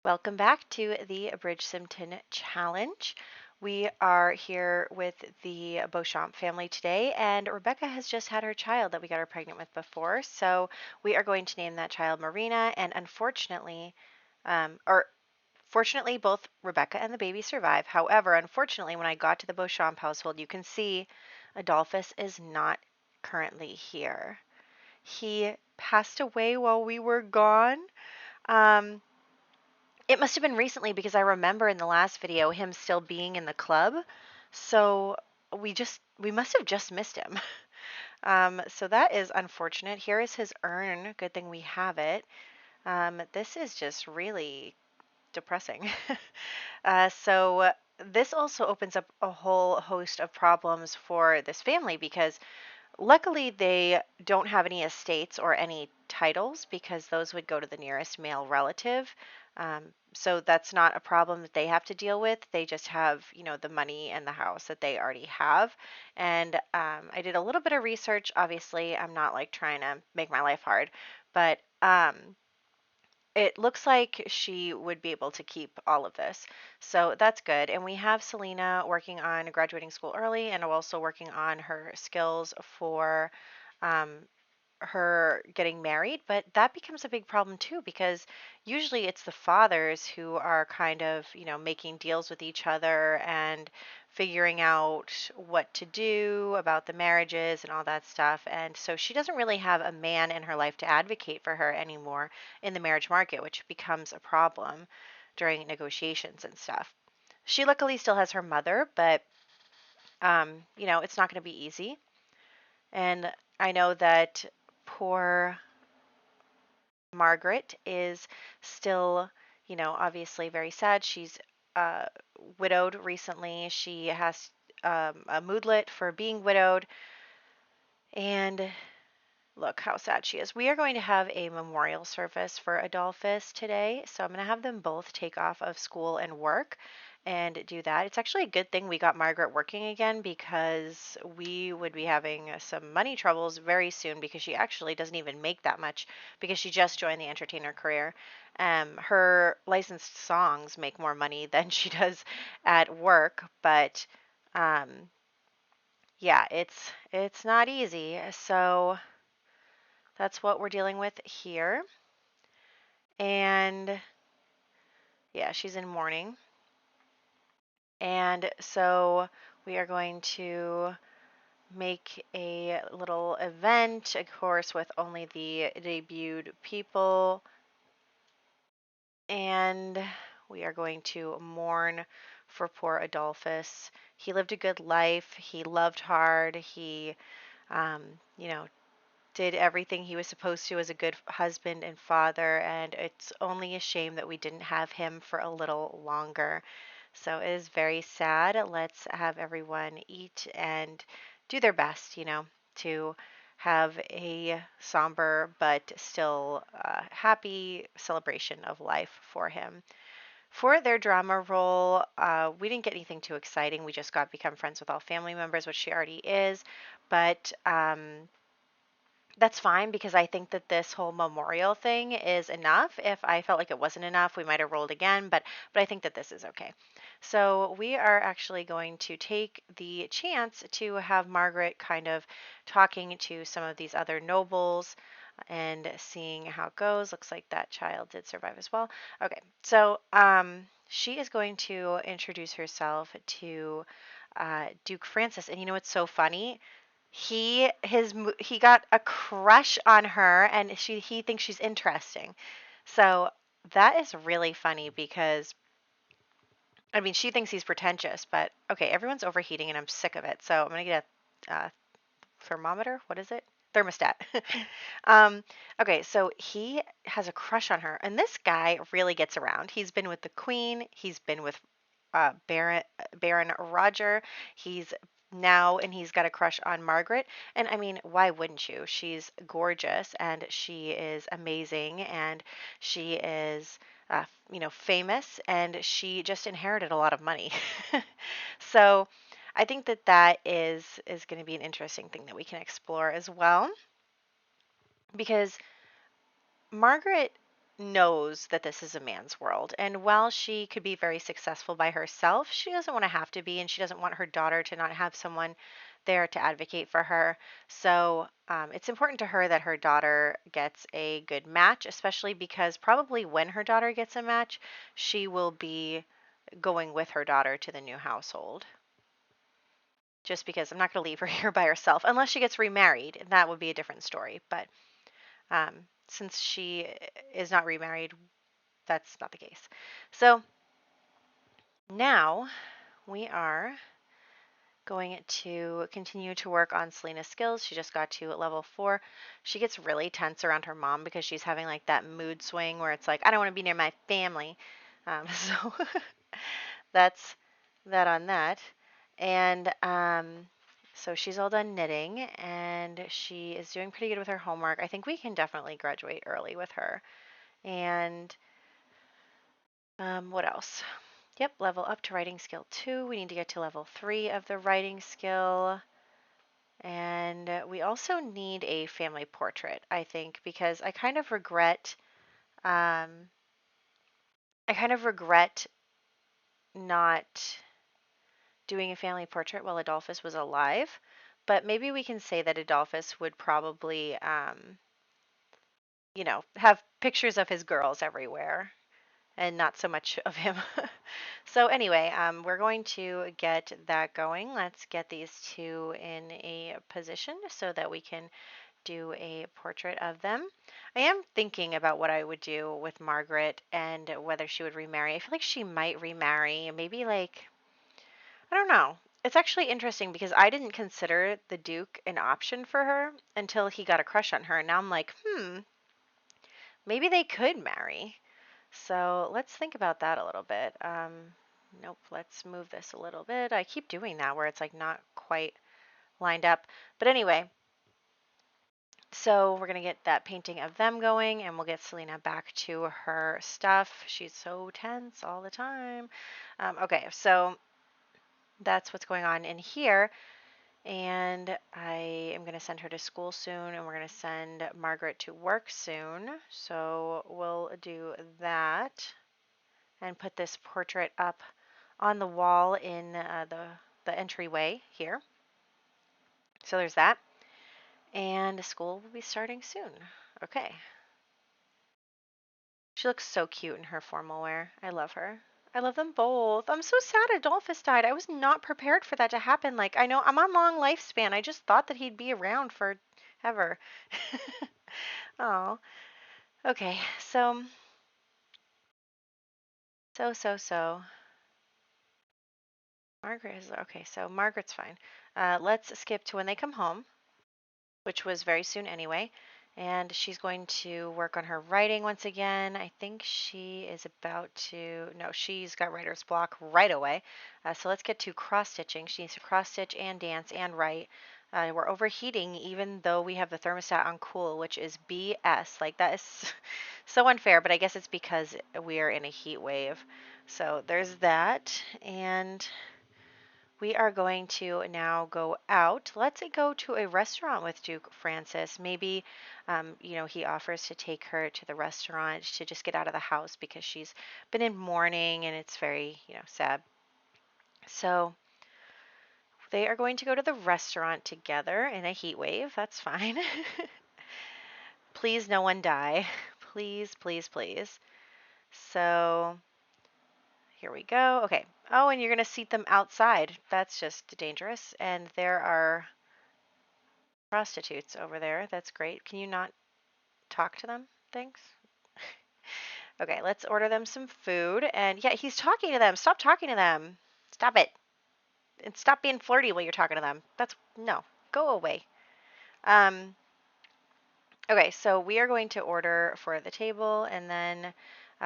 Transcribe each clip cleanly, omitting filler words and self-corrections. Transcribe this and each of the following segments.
Welcome back to the BridgeSimton challenge. We are here with the Beauchamp family today, and Rebecca has just had her child that we got her pregnant with before. So we are going to name that child Marina, and unfortunately, fortunately, both Rebecca and the baby survive. However, unfortunately, when I got to the Beauchamp household, you can see Adolphus is not currently here. He passed away while we were gone. Um, it must have been recently because I remember in the last video him still being in the club. So we must have just missed him. So that is unfortunate. Here is his urn. Good thing we have it. This is just really depressing. So this also opens up a whole host of problems for this family because luckily, they don't have any estates or any titles because those would go to the nearest male relative. Um, so that's not a problem that they have to deal with. They just have, the money and the house that they already have. And I did a little bit of research. Obviously, I'm not like trying to make my life hard, but it looks like she would be able to keep all of this. So that's good. And we have Selena working on graduating school early and also working on her skills for um, her getting married, but that becomes a big problem too because usually it's the fathers who are kind of, making deals with each other and figuring out what to do about the marriages and all that stuff. And so she doesn't really have a man in her life to advocate for her anymore in the marriage market, which becomes a problem during negotiations and stuff. She luckily still has her mother, but it's not going to be easy. And I know that poor Margaret is still, obviously very sad. She's uh, widowed recently. She has a moodlet for being widowed. And look how sad she is. We are going to have a memorial service for Adolphus today. So I'm going to have them both take off of school and work and do that. It's actually a good thing we got Margaret working again because we would be having some money troubles very soon because she actually doesn't even make that much because she just joined the entertainer career. Her licensed songs make more money than she does at work, but um, yeah, it's not easy. So that's what we're dealing with here. And yeah, she's in mourning. And so we are going to make a little event, of course, with only the debuted people. And we are going to mourn for poor Adolphus. He lived a good life. He loved hard. He, um, you know, did everything he was supposed to as a good husband and father, and it's only a shame that we didn't have him for a little longer. So it is very sad. Let's have everyone eat and do their best, to have a somber but still happy celebration of life for him. For their drama role, we didn't get anything too exciting. We just got become friends with all family members, which she already is. But that's fine because I think that this whole memorial thing is enough. If I felt like it wasn't enough, we might have rolled again, but I think that this is okay. So we are actually going to take the chance to have Margaret kind of talking to some of these other nobles and seeing how it goes. Looks like that child did survive as well. Okay, so she is going to introduce herself to Duke Francis, and what's so funny? He got a crush on her and he thinks she's interesting. So that is really funny because I mean she thinks he's pretentious, but okay, everyone's overheating and I'm sick of it. So I'm gonna get a thermometer. What is it? Thermostat. um, okay, so he has a crush on her, and this guy really gets around. He's been with the Queen. He's been with Baron Roger. He's got a crush on Margaret. And I mean, why wouldn't you? She's gorgeous and she is amazing and she is, famous and she just inherited a lot of money. So I think that that is going to be an interesting thing that we can explore as well because Margaret. knows that this is a man's world. And while she could be very successful by herself, she doesn't want to have to be, and she doesn't want her daughter to not have someone there to advocate for her. So it's important to her that her daughter gets a good match, especially because probably when her daughter gets a match, she will be going with her daughter to the new household. Just because I'm not going to leave her here by herself unless she gets remarried. That would be a different story. But since she is not remarried, that's not the case. So now we are going to continue to work on Selena's skills. She just got to level 4. She gets really tense around her mom because she's having like that mood swing where it's like, I don't want to be near my family. So that's that on that. And so she's all done knitting and she is doing pretty good with her homework. I think we can definitely graduate early with her. And what else? Yep, level up to writing skill 2. We need to get to level 3 of the writing skill. And we also need a family portrait, I think, because I kind of regret not doing a family portrait while Adolphus was alive. But maybe we can say that Adolphus would probably, have pictures of his girls everywhere and not so much of him. So anyway, we're going to get that going. Let's get these two in a position so that we can do a portrait of them. I am thinking about what I would do with Margaret and whether she would remarry. I feel like she might remarry. Maybe like, I don't know. It's actually interesting because I didn't consider the Duke an option for her until he got a crush on her. And now I'm like, maybe they could marry. So let's think about that a little bit. Nope, let's move this a little bit. I keep doing that where it's like not quite lined up. But anyway, so we're going to get that painting of them going and we'll get Selena back to her stuff. She's so tense all the time. Okay, so that's what's going on in here. And I am going to send her to school soon and we're going to send Margaret to work soon. So we'll do that and put this portrait up on the wall in the entryway here. So there's that. And school will be starting soon. Okay. She looks so cute in her formal wear. I love her. I love them both. I'm so sad Adolphus died. I was not prepared for that to happen. Like, I know I'm on long lifespan. I just thought that he'd be around forever. Oh. Okay, so. Margaret is okay, so Margaret's fine. Let's skip to when they come home, which was very soon anyway. And she's going to work on her writing once again. I think she is about to, no, she's got writer's block right away. So let's get to cross stitching. She needs to cross stitch and dance and write. We're overheating even though we have the thermostat on cool, which is BS. Like that is so unfair, but I guess it's because we are in a heat wave. So there's that. And we are going to now go out. Let's go to a restaurant with Duke Francis. Maybe, he offers to take her to the restaurant to just get out of the house because she's been in mourning and it's very, sad. So they are going to go to the restaurant together in a heat wave. That's fine. Please, no one die. Please, please, please. So here we go. Okay. Oh, and you're going to seat them outside. That's just dangerous. And there are prostitutes over there. That's great. Can you not talk to them? Thanks. Okay, let's order them some food. And yeah, he's talking to them. Stop talking to them. Stop it. And stop being flirty while you're talking to them. No, go away. Okay, so we are going to order for the table and then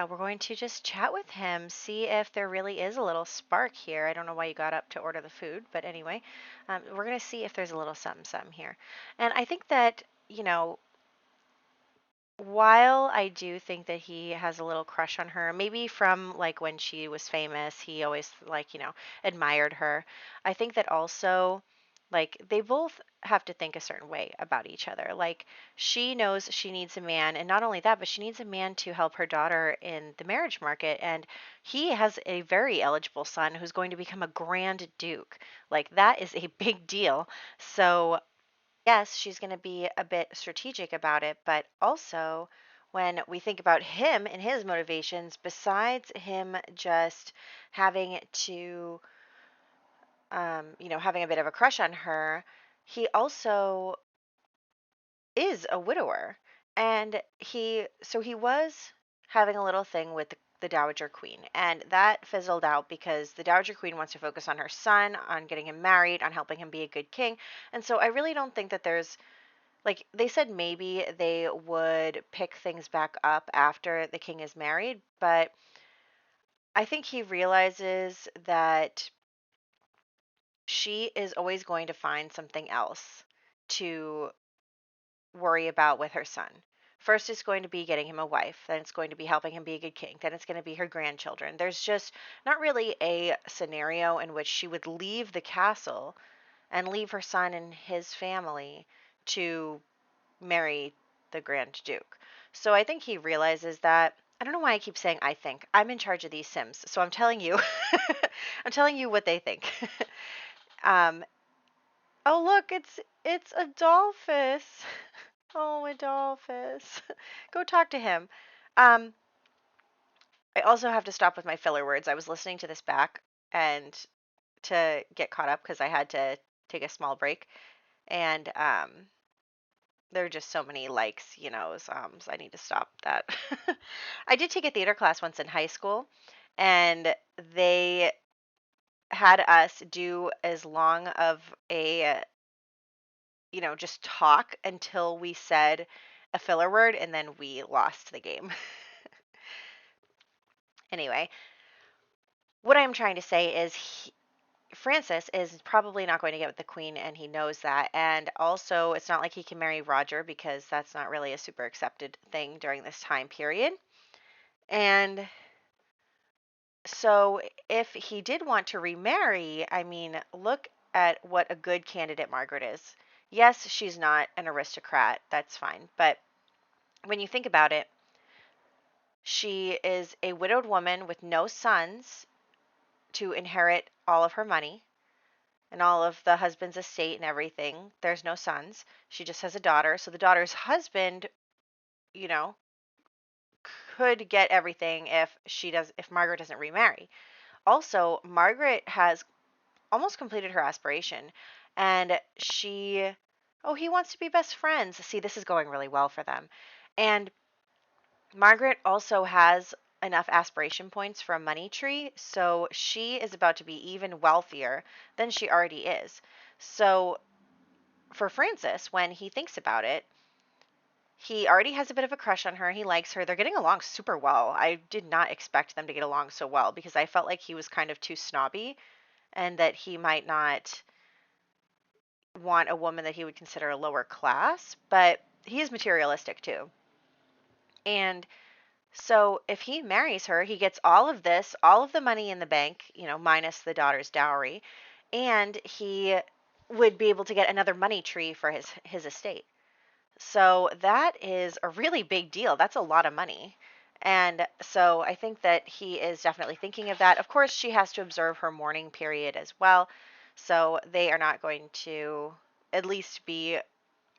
we're going to just chat with him, see if there really is a little spark here. I don't know why you got up to order the food, but anyway, we're going to see if there's a little something here. And I think that, while I do think that he has a little crush on her, maybe from like when she was famous, he always admired her. I think that also Like, they both have to think a certain way about each other. Like, she knows she needs a man, and not only that, but she needs a man to help her daughter in the marriage market. And he has a very eligible son who's going to become a Grand Duke. Like, that is a big deal. So, yes, she's going to be a bit strategic about it, but also when we think about him and his motivations, besides him just having to having a bit of a crush on her, he also is a widower. And he was having a little thing with the Dowager Queen, and that fizzled out because the Dowager Queen wants to focus on her son, on getting him married, on helping him be a good king. And so I really don't think that there's, like, they said maybe they would pick things back up after the king is married, but I think he realizes that she is always going to find something else to worry about with her son. First, it's going to be getting him a wife. Then, it's going to be helping him be a good king. Then, it's going to be her grandchildren. There's just not really a scenario in which she would leave the castle and leave her son and his family to marry the Grand Duke. So, I think he realizes that. I don't know why I keep saying I think. I'm in charge of these Sims. So, I'm telling you, I'm telling you what they think. um, Oh, look, it's Adolphus. Oh, Adolphus. Go talk to him. Um, I also have to stop with my filler words. I was listening to this back and to get caught up because I had to take a small break, and there are just so many likes, so I need to stop that. I did take a theater class once in high school, and they had us do as long of a just talk until we said a filler word and then we lost the game. Anyway, what I'm trying to say is Francis is probably not going to get with the queen and he knows that. And also, it's not like he can marry Roger because that's not really a super accepted thing during this time period. And so, if he did want to remarry, I mean, look at what a good candidate Margaret is. Yes, she's not an aristocrat, that's fine. But when you think about it, she is a widowed woman with no sons to inherit all of her money and all of the husband's estate and everything. There's no sons. She just has a daughter. So the daughter's husband, you know, could get everything if Margaret doesn't remarry. Also, Margaret has almost completed her aspiration and he wants to be best friends. See, this is going really well for them. And Margaret also has enough aspiration points for a money tree, so she is about to be even wealthier than she already is. So for Francis, when he thinks about it, he already has a bit of a crush on her. He likes her. They're getting along super well. I did not expect them to get along so well because I felt like he was kind of too snobby and that he might not want a woman that he would consider a lower class, but he is materialistic too. And so if he marries her, he gets all of this, all of the money in the bank, minus the daughter's dowry, and he would be able to get another money tree for his estate. So that is a really big deal. That's a lot of money. And so I think that he is definitely thinking of that. Of course, she has to observe her mourning period as well. So they are not going to at least be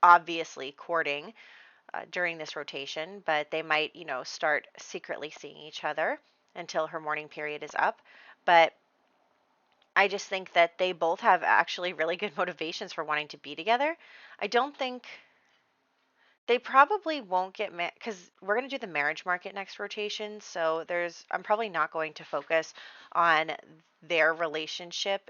obviously courting during this rotation, but they might, start secretly seeing each other until her mourning period is up. But I just think that they both have actually really good motivations for wanting to be together. I don't think they probably won't get married because we're going to do the marriage market next rotation. So I'm probably not going to focus on their relationship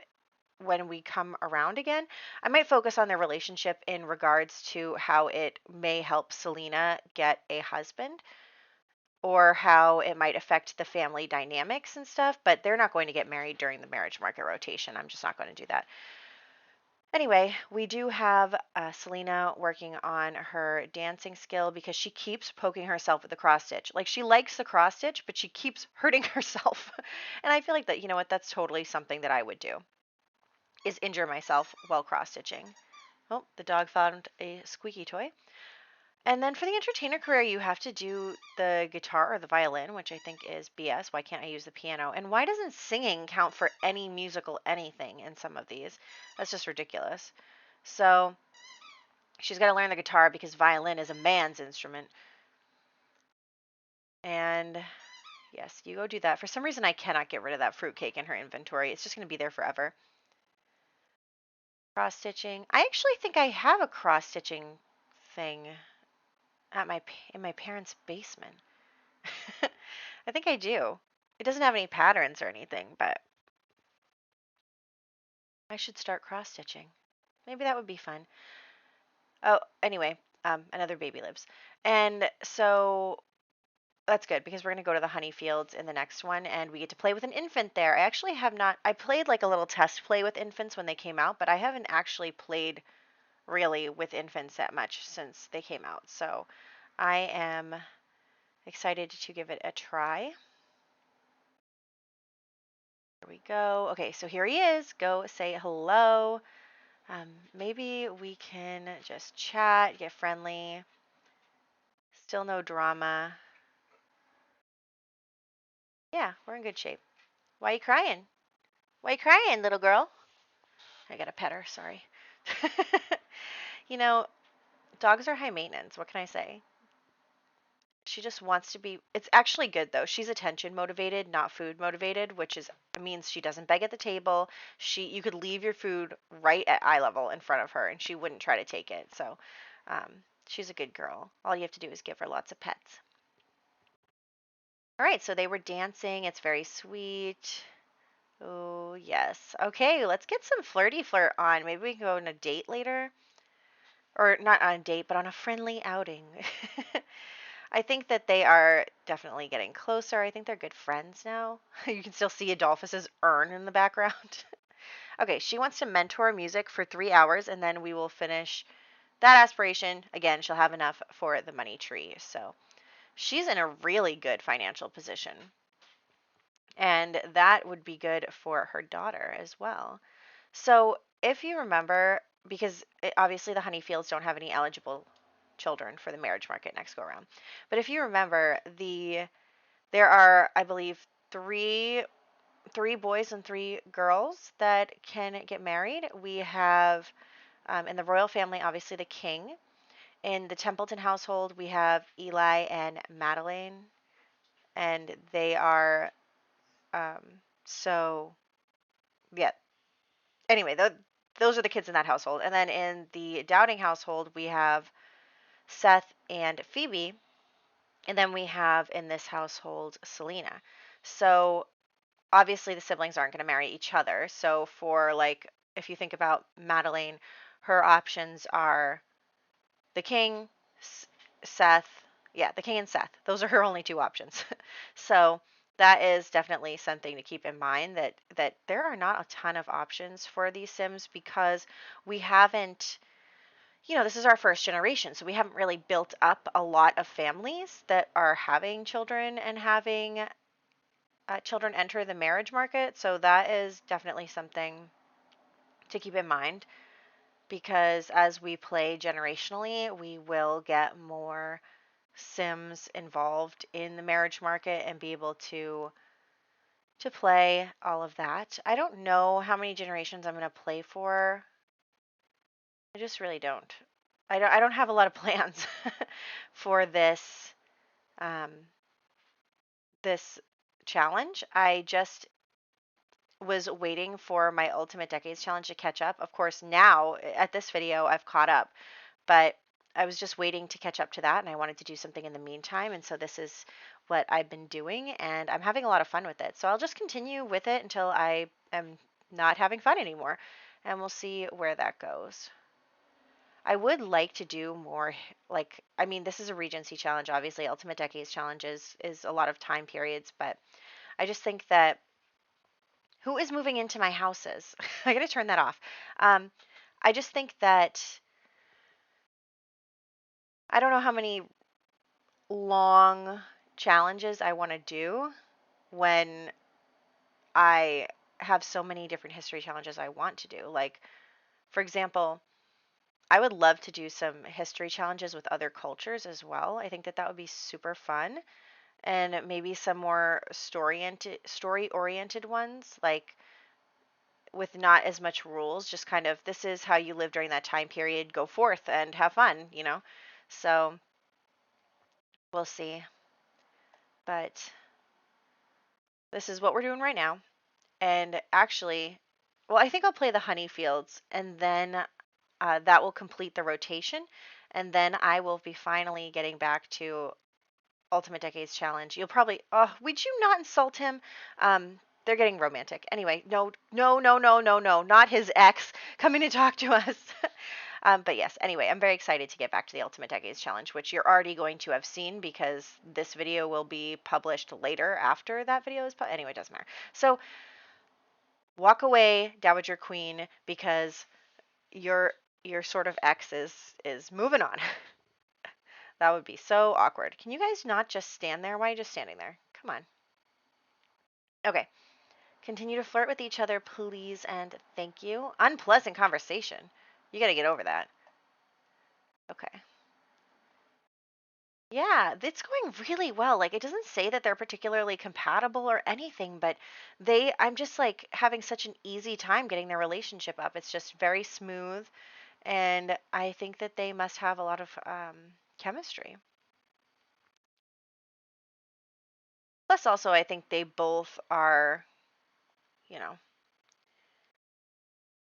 when we come around again. I might focus on their relationship in regards to how it may help Selena get a husband or how it might affect the family dynamics and stuff, but they're not going to get married during the marriage market rotation. I'm just not going to do that. Anyway, we do have Selena working on her dancing skill because she keeps poking herself with the cross stitch. Like, she likes the cross stitch, but she keeps hurting herself. And I feel like that, that's totally something that I would do. is injure myself while cross-stitching. Oh, the dog found a squeaky toy. And then for the entertainer career, you have to do the guitar or the violin, which I think is BS. Why can't I use the piano? And why doesn't singing count for any musical anything in some of these? That's just ridiculous. So she's got to learn the guitar because violin is a man's instrument. And yes, you go do that. For some reason, I cannot get rid of that fruitcake in her inventory. It's just going to be there forever. Cross stitching. I actually think I have a cross stitching thing at in my parents' basement. I think I do. It doesn't have any patterns or anything, but I should start cross stitching. Maybe that would be fun. Oh, anyway, another baby lives. And so that's good because we're going to go to the honey fields in the next one and we get to play with an infant there. I actually have not, I played like a little test play with infants when they came out, but I haven't actually played really with infants that much since they came out. So I am excited to give it a try. Here we go. Okay, so here he is. Go say hello. Maybe we can just chat, get friendly. Still no drama. Yeah, we're in good shape. Why are you crying? Why are you crying, little girl? I gotta pet her, sorry. You know, dogs are high maintenance. What can I say? She just wants to be. It's actually good though. She's attention motivated, not food motivated, which is means she doesn't beg at the table. You could leave your food right at eye level in front of her, and she wouldn't try to take it. So, she's a good girl. All you have to do is give her lots of pets. All right, so they were dancing. It's very sweet. Oh yes. Okay, let's get some flirty flirt on. Maybe we can go on a date later, or not on a date, but on a friendly outing. I think that they are definitely getting closer. I think they're good friends now. You can still see Adolphus's urn in the background. Okay, she wants to mentor music for 3 hours, and then we will finish that aspiration. Again, she'll have enough for the money tree. So she's in a really good financial position. And that would be good for her daughter as well. So if you remember, because obviously the honeyfields don't have any eligible children for the marriage market next go around. But if you remember, there are, I believe, three boys and 3 girls that can get married. We have in the royal family, obviously the king. In the Templeton household, we have Eli and Madeleine, and they are um, so yeah. Anyway, those are the kids in that household. And then in the Dowding household, we have Seth and Phoebe. And then we have in this household Selena. So obviously the siblings aren't going to marry each other. So for like, if you think about Madeline, her options are the king, Seth. Yeah, the king and Seth. Those are her only 2 options. So that is definitely something to keep in mind that there are not a ton of options for these Sims because we haven't, this is our first generation, so we haven't really built up a lot of families that are having children and having children enter the marriage market. So that is definitely something to keep in mind because as we play generationally, we will get more Sims involved in the marriage market and be able to play all of that. I don't know how many generations I'm going to play for. I just really don't. I don't have a lot of plans for um, this challenge. I just was waiting for my Ultimate Decades Challenge to catch up. Of course, now at this video, I've caught up, but I was just waiting to catch up to that, and I wanted to do something in the meantime, and so this is what I've been doing, and I'm having a lot of fun with it. So I'll just continue with it until I am not having fun anymore, and we'll see where that goes. I would like to do more, this is a Regency challenge, obviously. Ultimate Decades Challenge is a lot of time periods, but I just think that who is moving into my houses? I gotta turn that off. I just think that I don't know how many long challenges I want to do when I have so many different history challenges I want to do. Like, for example, I would love to do some history challenges with other cultures as well. I think that that would be super fun. And maybe some more story-oriented ones, like with not as much rules, just kind of this is how you live during that time period, go forth and have fun, you know? So we'll see. But this is what we're doing right now. And actually, well, I think I'll play the honey fields and then that will complete the rotation. And then I will be finally getting back to Ultimate Decades Challenge. You'll probably, oh, would you not insult him? They're getting romantic. Anyway, no, no, no, no, no, no, not his ex coming to talk to us. But yes, anyway, I'm very excited to get back to the Ultimate Decades Challenge, which you're already going to have seen because this video will be published later after that video is anyway, it doesn't matter. So walk away, Dowager Queen, because your sort of ex is moving on. That would be so awkward. Can you guys not just stand there? Why are you just standing there? Come on. Okay. Continue to flirt with each other, please, and thank you. Unpleasant conversation. You got to get over that. Okay. Yeah, it's going really well. Like, it doesn't say that they're particularly compatible or anything, but I'm just like having such an easy time getting their relationship up. It's just very smooth, and I think that they must have a lot of chemistry. Plus, also, I think they both are, you know,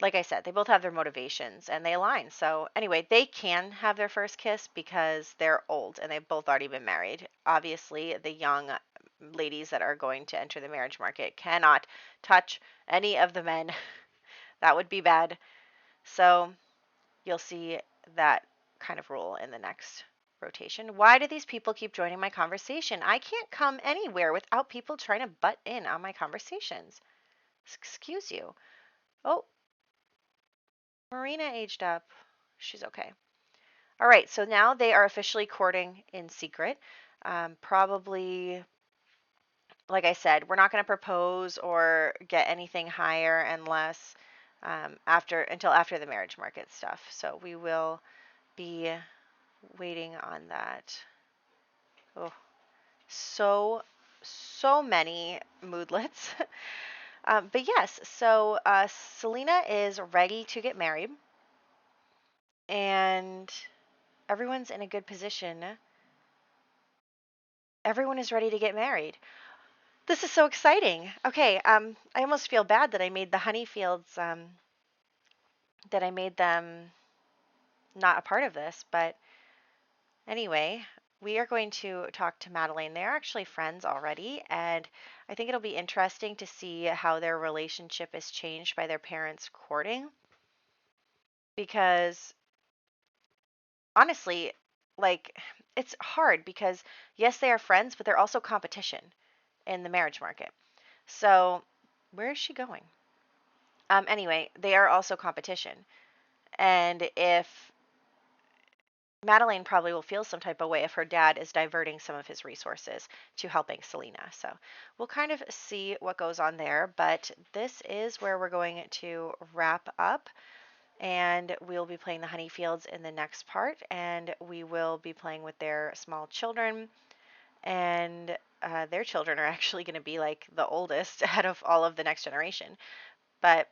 like I said, they both have their motivations and they align. So, anyway, they can have their first kiss because they're old and they've both already been married. Obviously, the young ladies that are going to enter the marriage market cannot touch any of the men. That would be bad. So, you'll see that kind of rule in the next rotation. Why do these people keep joining my conversation? I can't come anywhere without people trying to butt in on my conversations. Excuse you. Oh, Marina aged up. She's okay. All right, so now they are officially courting in secret. Probably, like I said, we're not going to propose or get anything higher unless until after the marriage market stuff. So we will be waiting on that. Oh, so many moodlets. But yes, so Selena is ready to get married, and everyone's in a good position. Everyone is ready to get married. This is so exciting. Okay, I almost feel bad that I made the honey fields, that I made them not a part of this, but anyway, we are going to talk to Madeline. They're actually friends already, and I think it'll be interesting to see how their relationship is changed by their parents courting. Because honestly, like, it's hard because yes, they are friends, but they're also competition in the marriage market. So, where is she going? Anyway, they are also competition. And if Madeline probably will feel some type of way if her dad is diverting some of his resources to helping Selena. So we'll kind of see what goes on there. But this is where we're going to wrap up. And we'll be playing the honey fields in the next part. And we will be playing with their small children. And their children are actually going to be like the oldest out of all of the next generation. But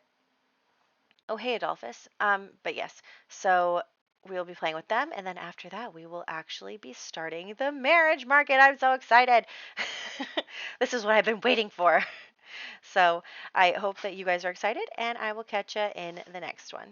oh, hey, Adolphus. But yes, so we'll be playing with them, and then after that, we will actually be starting the marriage market. I'm so excited. This is what I've been waiting for. So I hope that you guys are excited, and I will catch you in the next one.